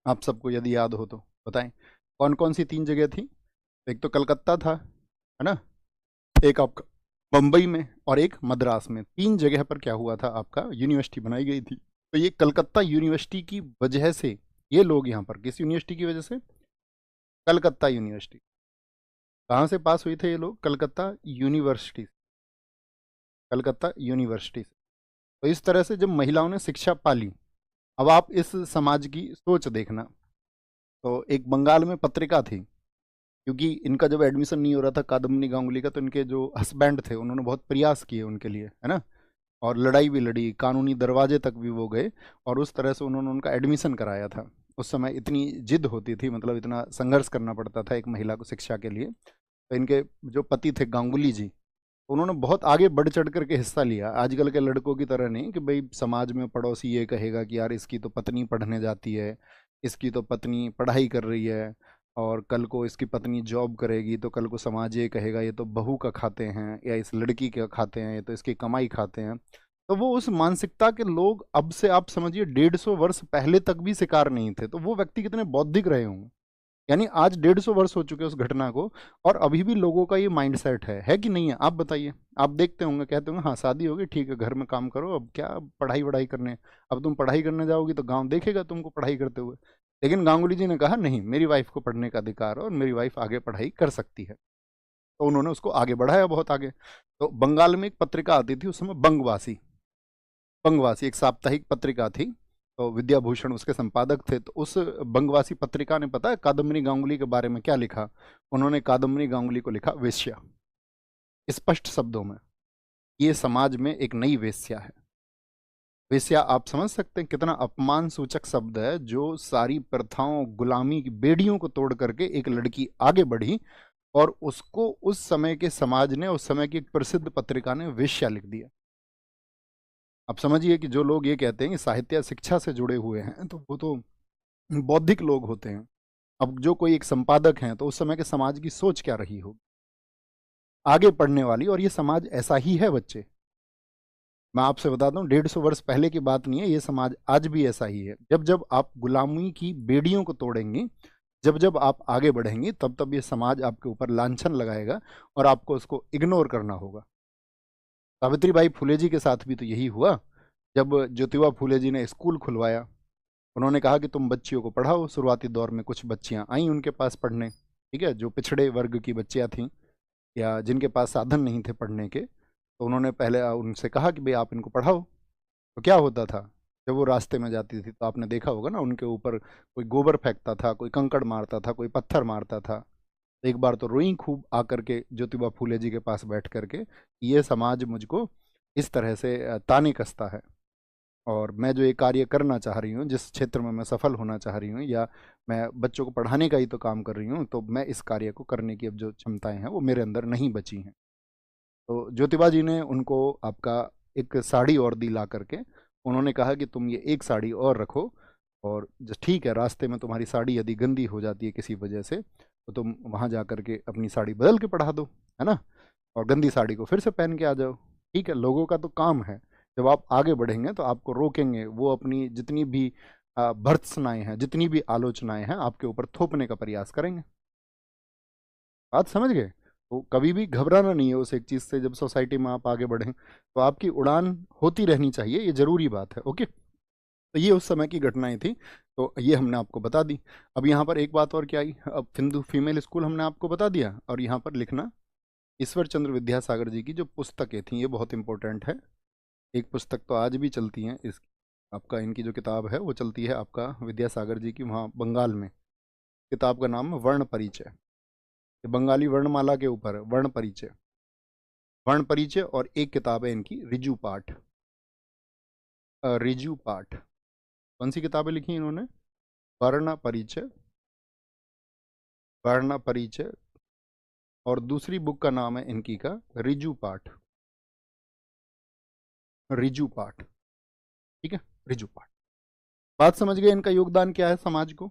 आप सबको यदि याद हो तो बताएं, कौन कौन सी 3 जगह थी? एक तो कलकत्ता था, है ना, एक आपका बम्बई में और एक मद्रास में। 3 जगह पर क्या हुआ था, आपका यूनिवर्सिटी बनाई गई थी। तो ये कलकत्ता यूनिवर्सिटी की वजह से ये लोग यहाँ पर, किस यूनिवर्सिटी की वजह से? कलकत्ता यूनिवर्सिटी। कहाँ से पास हुए थे ये लोग? कलकत्ता यूनिवर्सिटी, कलकत्ता यूनिवर्सिटी से। तो इस तरह से जब महिलाओं ने शिक्षा पाली, अब आप इस समाज की सोच देखना। तो एक बंगाल में पत्रिका थी, क्योंकि इनका जब एडमिशन नहीं हो रहा था कादम्बनी गांगुली का, तो इनके जो हस्बैंड थे उन्होंने बहुत प्रयास किए उनके लिए, है ना, और लड़ाई भी लड़ी, कानूनी दरवाजे तक भी वो गए, और उस तरह से उन्होंने उनका एडमिशन कराया था। उस समय इतनी जिद होती थी, मतलब इतना संघर्ष करना पड़ता था एक महिला को शिक्षा के लिए। तो इनके जो पति थे गांगुली जी, उन्होंने बहुत आगे बढ़ चढ़ करके हिस्सा लिया। आजकल के लड़कों की तरह नहीं कि भाई समाज में पड़ोसी ये कहेगा कि यार इसकी तो पत्नी पढ़ने जाती है, इसकी तो पत्नी पढ़ाई कर रही है, और कल को इसकी पत्नी जॉब करेगी तो कल को समाज ये कहेगा ये तो बहू का खाते हैं, या इस लड़की का खाते हैं, ये तो इसकी कमाई खाते हैं। तो वो उस मानसिकता के लोग अब से आप समझिए 150 वर्ष पहले तक भी शिकार नहीं थे। तो वो व्यक्ति कितने बौद्धिक रहे होंगे। यानी आज 150 वर्ष हो चुके उस घटना को, और अभी भी लोगों का ये माइंडसेट है कि नहीं है? आप बताइए। आप देखते होंगे, कहते होंगे हाँ शादी होगी ठीक है, घर में काम करो, अब क्या पढ़ाई वढ़ाई करने। अब तुम पढ़ाई करने जाओगी तो गांव देखेगा तुमको पढ़ाई करते हुए। लेकिन गांगुली जी ने कहा नहीं, मेरी वाइफ को पढ़ने का अधिकार है और मेरी वाइफ आगे पढ़ाई कर सकती है। तो उन्होंने उसको आगे बढ़ाया बहुत आगे। तो बंगाल में एक पत्रिका आती थी उस समय, बंगवासी। बंगवासी एक साप्ताहिक पत्रिका थी, तो विद्याभूषण उसके संपादक थे। तो उस बंगवासी पत्रिका ने, पता है कादम्बनी गांगुली के बारे में क्या लिखा? उन्होंने कादम्बनी गांगुली को लिखा वेश्या, स्पष्ट शब्दों में। ये समाज में एक नई वेश्या है। वेश्या, आप समझ सकते हैं कितना अपमान सूचक शब्द है, जो सारी प्रथाओं, गुलामी की बेड़ियों को तोड़ करके एक लड़की आगे बढ़ी, और उसको उस समय के समाज ने, उस समय की एक प्रसिद्ध पत्रिका ने वेश्या लिख दिया। आप समझिए कि जो लोग ये कहते हैं कि साहित्य या शिक्षा से जुड़े हुए हैं, तो वो तो बौद्धिक लोग होते हैं। अब जो कोई एक संपादक हैं, तो उस समय के समाज की सोच क्या रही हो, आगे पढ़ने वाली। और ये समाज ऐसा ही है बच्चे। मैं आपसे बताता हूँ, 150 वर्ष पहले की बात नहीं है, ये समाज आज भी ऐसा ही है। जब जब आप गुलामी की बेड़ियों को तोड़ेंगे, जब जब आप आगे बढ़ेंगे, तब तब ये समाज आपके ऊपर लांछन लगाएगा, और आपको उसको इग्नोर करना होगा। सावित्रीबाई फुले जी के साथ भी तो यही हुआ। जब ज्योतिबा फुले जी ने स्कूल खुलवाया, उन्होंने कहा कि तुम बच्चियों को पढ़ाओ। शुरुआती दौर में कुछ बच्चियां आई उनके पास पढ़ने, ठीक है, जो पिछड़े वर्ग की बच्चियां थीं, या जिनके पास साधन नहीं थे पढ़ने के। तो उन्होंने पहले उनसे कहा कि भाई आप इनको पढ़ाओ। तो क्या होता था, जब वो रास्ते में जाती थी तो आपने देखा होगा ना, उनके ऊपर कोई गोबर फेंकता था, कोई कंकड़ मारता था, कोई पत्थर मारता था। एक बार तो रोई खूब आकर के ज्योतिबा फूले जी के पास बैठ करके, ये समाज मुझको इस तरह से ताने कसता है। और मैं जो ये कार्य करना चाह रही हूँ, जिस क्षेत्र में मैं सफल होना चाह रही हूँ, या मैं बच्चों को पढ़ाने का ही तो काम कर रही हूँ, तो मैं इस कार्य को करने की अब जो क्षमताएं हैं वो मेरे अंदर नहीं बची हैं। तो ज्योतिबा जी ने उनको आपका एक साड़ी और दी ला करके। उन्होंने कहा कि तुम ये एक साड़ी और रखो, और ठीक है, रास्ते में तुम्हारी साड़ी यदि गंदी हो जाती है किसी वजह से, तो तुम वहाँ जा करके अपनी साड़ी बदल के पढ़ा दो, है ना, और गंदी साड़ी को फिर से पहन के आ जाओ। ठीक है, लोगों का तो काम है, जब आप आगे बढ़ेंगे तो आपको रोकेंगे, वो अपनी जितनी भी भर्त्सनाएं हैं, जितनी भी आलोचनाएं हैं, आपके ऊपर थोपने का प्रयास करेंगे। बात समझ गए? तो कभी भी घबराना नहीं है उस एक चीज़ से। जब सोसाइटी में आप आगे बढ़ें, तो आपकी उड़ान होती रहनी चाहिए, ये जरूरी बात है। ओके, तो ये उस समय की घटनाएं थी। तो ये हमने आपको बता दी। अब यहाँ पर एक बात और क्या आई, अब हिंदू फीमेल स्कूल हमने आपको बता दिया, और यहाँ पर लिखना ईश्वर चंद्र विद्यासागर जी की जो पुस्तकें थी, ये बहुत इंपॉर्टेंट है। एक पुस्तक तो आज भी चलती है, इस आपका इनकी जो किताब है वो चलती है आपका विद्यासागर जी की, वहाँ बंगाल में। किताब का नाम है वर्ण परिचय। ये बंगाली वर्णमाला के ऊपर है, वर्ण परिचय। वर्ण परिचय, और एक किताब है इनकी रिजु पाठ। रिजु पाठ। कौन सी किताबें लिखी इन्होंने? वर्ण परिचय, वर्ण परिचय, और दूसरी बुक का नाम है इनकी का रिजु पाठ। रिजु पाठ, ठीक है, रिजु पाठ। बात समझ गए इनका योगदान क्या है समाज को?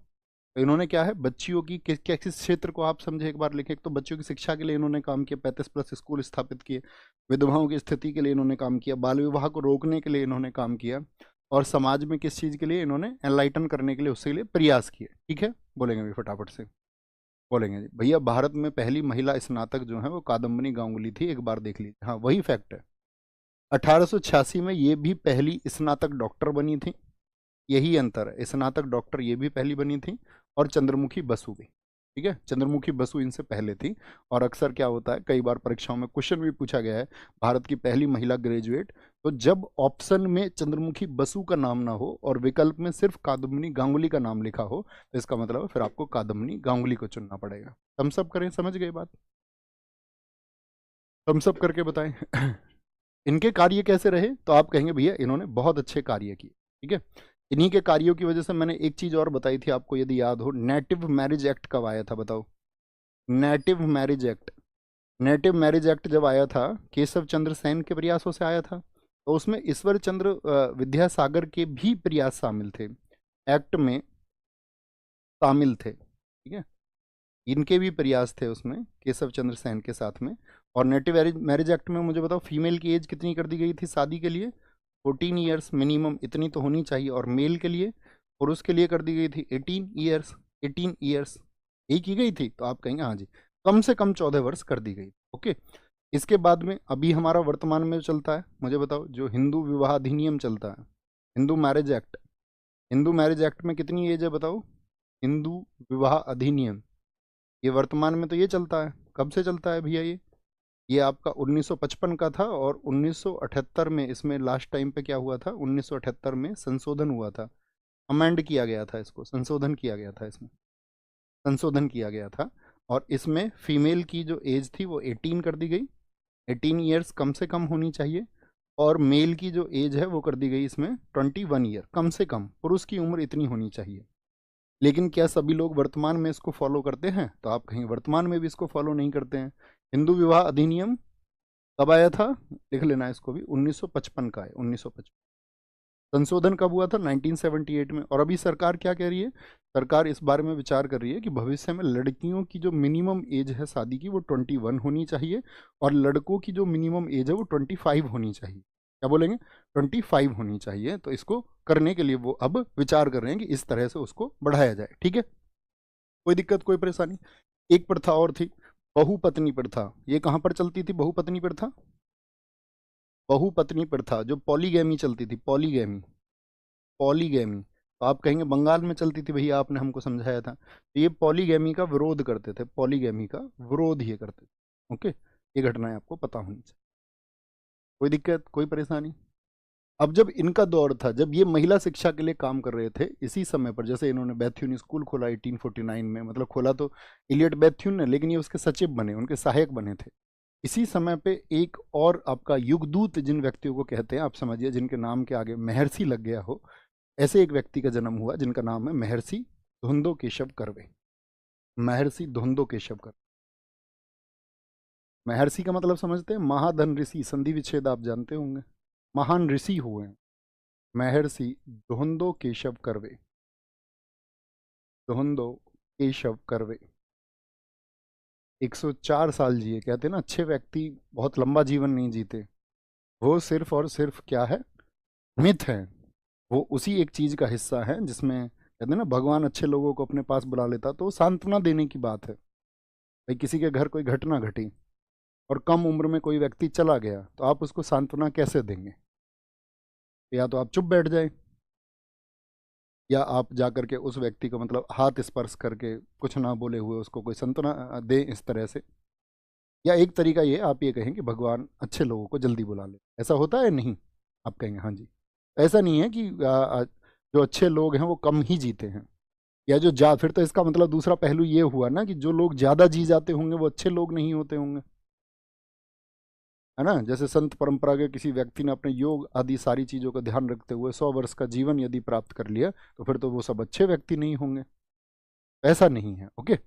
तो इन्होंने क्या है, बच्चियों की किस किस क्षेत्र को आप समझे एक बार लिखे। एक तो बच्चियों की शिक्षा के लिए इन्होंने काम किया, 35+ स्कूल स्थापित किए। विधवाओं की स्थिति के लिए इन्होंने काम किया। बाल विवाह को रोकने के लिए इन्होंने काम किया। और समाज में किस चीज़ के लिए इन्होंने एनलाइटन करने के लिए उसके लिए प्रयास किए। ठीक है, बोलेंगे भी फटाफट से, बोलेंगे जी भैया भारत में पहली महिला स्नातक जो है वो कादम्बनी गांगुली थी, एक बार देख लीजिए। हाँ वही फैक्ट है, 1886 में ये भी पहली स्नातक डॉक्टर बनी थी, यही अंतर है, स्नातक डॉक्टर ये भी पहली बनी थी, और चंद्रमुखी बसु भी। ठीक है, चंद्रमुखी बसु इनसे पहले थी। और अक्सर क्या होता है, कई बार परीक्षाओं में क्वेश्चन भी पूछा गया है, भारत की पहली महिला ग्रेजुएट, तो जब ऑप्शन में चंद्रमुखी बसु का नाम ना हो और विकल्प में सिर्फ कादम्बनी गांगुली का नाम लिखा हो, तो इसका मतलब है फिर आपको कादम्बनी गांगुली को चुनना पड़ेगा। हम सब करें, समझ गए बात, हम सब करके बताएं। इनके कार्य कैसे रहे, तो आप कहेंगे भैया इन्होंने बहुत अच्छे कार्य किए। ठीक है, इन्हीं के कार्यों की वजह से मैंने एक चीज और बताई थी आपको, यदि याद हो, नेटिव मैरिज एक्ट कब आया था बताओ। Native marriage act, native marriage act जब आया था, केशव चंद्र सेन के प्रयासों से आया था, तो उसमें ईश्वर चंद्र विद्यासागर के भी प्रयास शामिल थे, एक्ट में शामिल थे। ठीक है, इनके भी प्रयास थे उसमें, केशव चंद्र सेन के साथ में। और नेटिव मैरिज एक्ट में मुझे बताओ फीमेल की एज कितनी कर दी गई थी शादी के लिए, 14 ईयर्स मिनिमम, इतनी तो होनी चाहिए। और मेल के लिए, पुरुष के लिए कर दी गई थी 18 ईयर्स, 18 ईयर्स यही की गई थी। तो आप कहेंगे हाँ जी, कम से कम 14 वर्ष कर दी गई। ओके, इसके बाद में अभी हमारा वर्तमान में चलता है, मुझे बताओ, जो हिंदू विवाह अधिनियम चलता है, Hindu marriage act, Hindu marriage act में कितनी एज है बताओ, हिंदू विवाह अधिनियम, ये वर्तमान में तो ये चलता है, कब से चलता है भैया ये आपका 1955 का था, और 1978 में इसमें लास्ट टाइम पे क्या हुआ था, 1978 में संशोधन हुआ था, अमेंड किया गया था इसको, संशोधन किया गया था इसमें, संशोधन किया गया था। और इसमें फीमेल की जो एज थी वो 18 कर दी गई, 18 ईयर्स कम से कम होनी चाहिए। और मेल की जो एज है वो कर दी गई इसमें 21 ईयर, कम से कम पुरुष की उम्र इतनी होनी चाहिए। लेकिन क्या सभी लोग वर्तमान में इसको फॉलो करते हैं, तो आप कहेंगे वर्तमान में भी इसको फॉलो नहीं करते हैं। हिंदू विवाह अधिनियम कब आया था, लिख लेना इसको भी, 1955 का है, 1955। संशोधन कब हुआ था, 1978 में। और अभी सरकार क्या कह रही है, सरकार इस बारे में विचार कर रही है कि भविष्य में लड़कियों की जो मिनिमम एज है शादी की वो 21 होनी चाहिए, और लड़कों की जो मिनिमम एज है वो 25 होनी चाहिए। क्या बोलेंगे, 25 होनी चाहिए। तो इसको करने के लिए वो अब विचार कर रहे हैं कि इस तरह से उसको बढ़ाया जाए। ठीक है, कोई दिक्कत कोई परेशानी। एक प्रथा और थी, बहुपत्नी प्रथा, ये कहाँ पर चलती थी बहुपत्नी प्रथा, बहुपत्नी प्रथा जो पॉलीगैमी चलती थी, पॉलीगैमी, पॉलीगैमी, तो आप कहेंगे बंगाल में चलती थी, भैया आपने हमको समझाया था। तो ये पॉलीगैमी का विरोध करते थे, पॉलीगैमी का विरोध ये करते थे। ओके, ये घटनाएं आपको पता होनी चाहिए, कोई दिक्कत कोई परेशानी। अब जब इनका दौर था, जब ये महिला शिक्षा के लिए काम कर रहे थे, इसी समय पर जैसे इन्होंने बैथ्यून स्कूल खोला 1849 में, मतलब खोला तो इलियट बैथ्यून ने, लेकिन ये उसके सचिव बने, उनके सहायक बने थे। इसी समय पे एक और आपका युगदूत जिन व्यक्तियों को कहते हैं, आप समझिए जिनके नाम के आगे महर्षि लग गया हो, ऐसे एक व्यक्ति का जन्म हुआ जिनका नाम है महर्षि धुंधो केशव कर्वे। महर्षि धुंधो केशव कर्वे, महर्षि का मतलब समझते हैं, महाधन ऋषि, संधि विच्छेद आप जानते होंगे, महान ऋषि हुए हैं। महर्षि धुंधो केशव कर्वे, धुंधो केशव कर्वे 104 साल जिए। कहते हैं ना अच्छे व्यक्ति बहुत लंबा जीवन नहीं जीते, वो सिर्फ और सिर्फ क्या है, मिथ है। वो उसी एक चीज का हिस्सा है जिसमें कहते हैं ना भगवान अच्छे लोगों को अपने पास बुला लेता, तो वो सांत्वना देने की बात है। भाई किसी के घर कोई घटना घटी और कम उम्र में कोई व्यक्ति चला गया, तो आप उसको सांत्वना कैसे देंगे, या तो आप चुप बैठ जाए, या आप जा करके उस व्यक्ति को मतलब हाथ स्पर्श करके कुछ ना बोले हुए उसको कोई सांत्वना दें इस तरह से। या एक तरीका ये, आप ये कहें कि भगवान अच्छे लोगों को जल्दी बुला ले, ऐसा होता है नहीं, आप कहेंगे हाँ जी। ऐसा नहीं है कि जो अच्छे लोग हैं वो कम ही जीते हैं, या जो जा, फिर तो इसका मतलब दूसरा पहलू ये हुआ ना कि जो लोग ज्यादा जी जाते होंगे वो अच्छे लोग नहीं होते होंगे, है ना। जैसे संत परंपरा के किसी व्यक्ति ने अपने योग आदि सारी चीजों का ध्यान रखते हुए 100 वर्ष का जीवन यदि प्राप्त कर लिया, तो फिर तो वो सब अच्छे व्यक्ति नहीं होंगे, ऐसा नहीं है। ओके,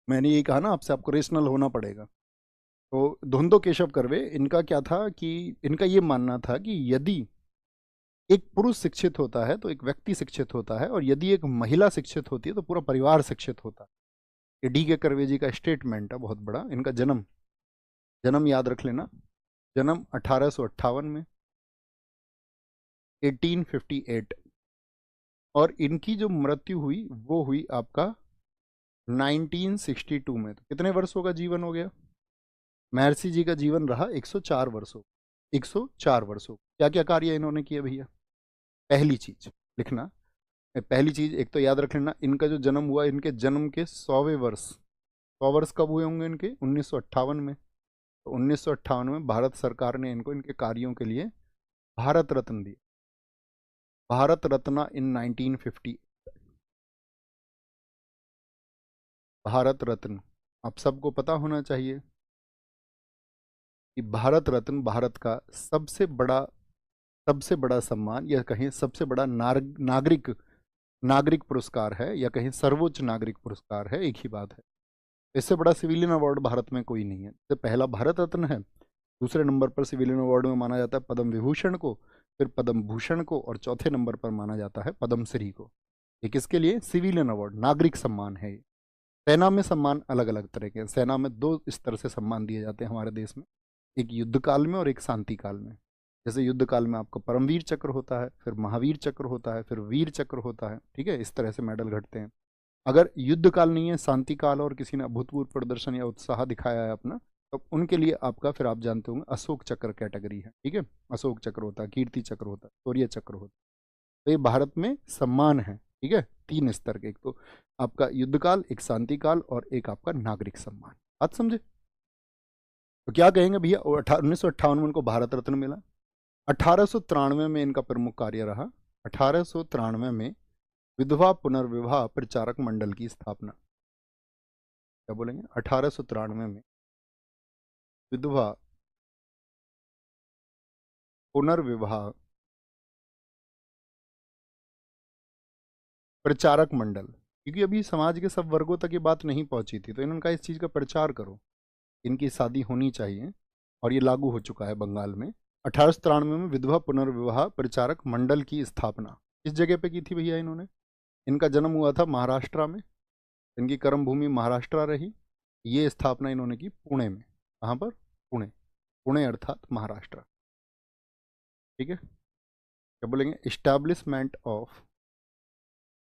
मैंने ये कहा ना आपसे, आपको रेशनल होना पड़ेगा। तो धुंधो केशव कर्वे, इनका क्या था कि इनका ये मानना था कि यदि एक पुरुष शिक्षित होता है तो एक व्यक्ति शिक्षित होता है, और यदि एक महिला शिक्षित होती है तो पूरा परिवार शिक्षित होता है। ये डी के कर्वे जी का स्टेटमेंट है बहुत बड़ा। इनका जन्म, जन्म याद रख लेना, जन्म 1858 में, 1858। और इनकी जो मृत्यु हुई वो हुई आपका 1962 में। तो कितने वर्षों का जीवन हो गया? महर्षि जी का जीवन रहा 104 वर्षों। 104 वर्षों। क्या क्या कार्य इन्होंने किए भैया? पहली चीज लिखना, पहली चीज एक तो याद रख लेना, इनका जो जन्म हुआ, इनके जन्म के 100वें वर्ष, 100 वर्ष कब हुए होंगे इनके? 1958 में। तो 1958 में भारत सरकार ने इनको इनके कार्यों के लिए भारत रत्न दिया। भारत रत्न इन 1950। भारत रत्न आप सबको पता होना चाहिए कि भारत रत्न भारत का सबसे बड़ा सम्मान, या कहें सबसे बड़ा नागरिक नागरिक पुरस्कार है, या कहें सर्वोच्च नागरिक पुरस्कार है, एक ही बात है। इससे बड़ा सिविलियन अवार्ड भारत में कोई नहीं है। तो पहला भारत रत्न है, दूसरे नंबर पर सिविलियन अवार्ड में माना जाता है पद्म विभूषण को, फिर पद्म भूषण को, और चौथे नंबर पर माना जाता है पद्म श्री को। ये किसके लिए? सिविलियन अवार्ड, नागरिक सम्मान है। सेना में सम्मान अलग अलग तरह के हैं। सेना में 2 स्तर से सम्मान दिए जाते हैं हमारे देश में, एक युद्ध काल में और एक शांति काल में। जैसे युद्ध काल में आपका परमवीर चक्र होता है, फिर महावीर चक्र होता है, फिर वीर चक्र होता है, ठीक है, इस तरह से मेडल घटते हैं। अगर युद्ध काल नहीं है, शांति काल, और किसी ने अभूतपूर्व प्रदर्शन या उत्साह दिखाया है अपना, तो उनके लिए आपका, फिर आप जानते होंगे, अशोक चक्र कैटेगरी है, ठीक है। अशोक चक्र होता है, कीर्ति चक्र होता है, शौर्य चक्र होता है। तो ये भारत में सम्मान है, ठीक है, 3 स्तर के, एक तो आपका युद्ध काल, एक शांति काल, और एक आपका नागरिक सम्मान। बात समझे? तो क्या कहेंगे भैया? 1958 में उनको भारत रत्न मिला। 1893 में इनका प्रमुख कार्य रहा। 1893 में विधवा पुनर्विवाह प्रचारक मंडल की स्थापना। क्या बोलेंगे? 1893 में विधवा पुनर्विवाह प्रचारक मंडल, क्योंकि अभी समाज के सब वर्गों तक ये बात नहीं पहुंची थी, तो इन्होंने कहा इस चीज़ का प्रचार करो, इनकी शादी होनी चाहिए, और ये लागू हो चुका है बंगाल में। 1893 में विधवा पुनर्विवाह प्रचारक मंडल की स्थापना किस जगह पे की थी भैया इन्होंने? इनका जन्म हुआ था महाराष्ट्र में, इनकी कर्म भूमि महाराष्ट्र रही। ये स्थापना इन्होंने की पुणे में। कहाँ पर? पुणे। पुणे अर्थात महाराष्ट्र, ठीक है। क्या बोलेंगे? इस्टेब्लिशमेंट ऑफ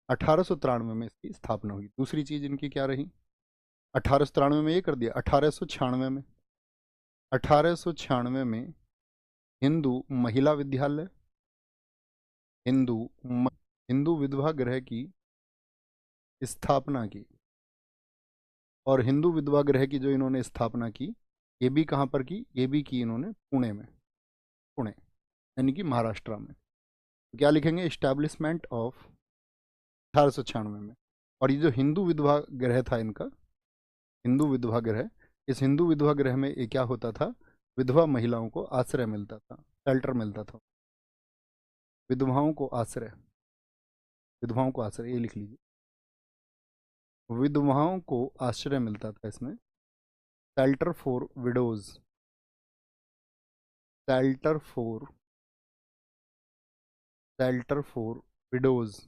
1893 में इसकी स्थापना हुई। दूसरी चीज इनकी क्या रही? 1893 में ये कर दिया। 1896 में 1896 में हिंदू महिला विद्यालय, हिंदू विधवा गृह की स्थापना की। और हिंदू विधवा गृह की जो इन्होंने स्थापना की, ये भी कहाँ पर की? ये भी की इन्होंने पुणे में, पुणे यानी कि महाराष्ट्र में। तो क्या लिखेंगे? इस्टेब्लिशमेंट ऑफ 1896 में। और ये जो हिंदू विधवा गृह था इनका, हिंदू विधवा गृह, इस हिंदू विधवा गृह में ये क्या होता था? विधवा महिलाओं को आश्रय मिलता था, शेल्टर मिलता था। विधवाओं को आश्रय, विधवाओं को आश्रय, ये लिख लीजिए, विधवाओं को आश्रय मिलता था इसमें। Shelter for widows, shelter for widows.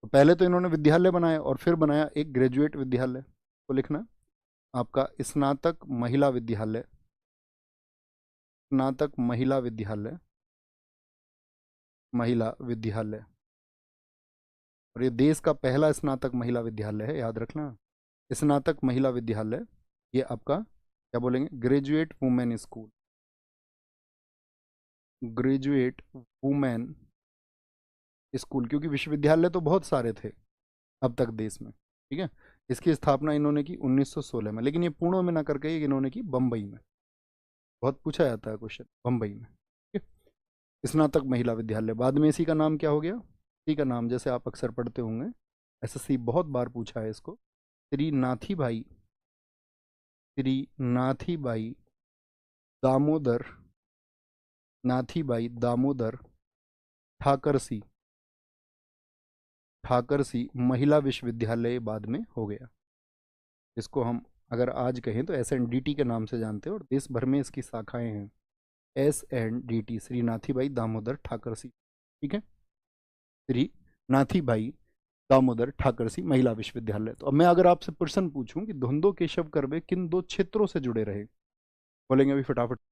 तो पहले तो इन्होंने विद्यालय बनाया, और फिर बनाया एक ग्रेजुएट विद्यालय। तो लिखना आपका स्नातक महिला विद्यालय, स्नातक महिला विद्यालय, महिला विद्यालय। और ये देश का पहला स्नातक महिला विद्यालय है, याद रखना। स्नातक महिला विद्यालय, ये आपका क्या बोलेंगे? Graduate women school, graduate women school, क्योंकि विश्वविद्यालय तो बहुत सारे थे अब तक देश में, ठीक है। इसकी स्थापना इन्होंने की 1916 में, लेकिन ये पुणे में ना करके इन्होंने की बम्बई में। बहुत पूछा जाता है क्वेश्चन, बम्बई में, ठीक है। स्नातक महिला विद्यालय, बाद में इसी का नाम क्या हो गया? इसी का नाम, जैसे आप अक्सर पढ़ते होंगे, एसएससी बहुत बार पूछा है इसको, श्री नाथीबाई, श्री नाथीबाई दामोदर, नाथीबाई दामोदर ठाकरसी, ठाकरसी महिला विश्वविद्यालय बाद में हो गया। इसको हम अगर आज कहें तो SNDT के नाम से जानते हैं, और देश भर में इसकी शाखाएं हैं। SNDT, श्री नाथीबाई दामोदर ठाकरसी, ठीक है, श्री नाथीबाई दामोदर ठाकरसी महिला विश्वविद्यालय। तो अब मैं अगर आपसे प्रश्न पूछूं कि धुंधो केशव कर्वे किन 2 क्षेत्रों से जुड़े रहे, बोलेंगे अभी फटाफट?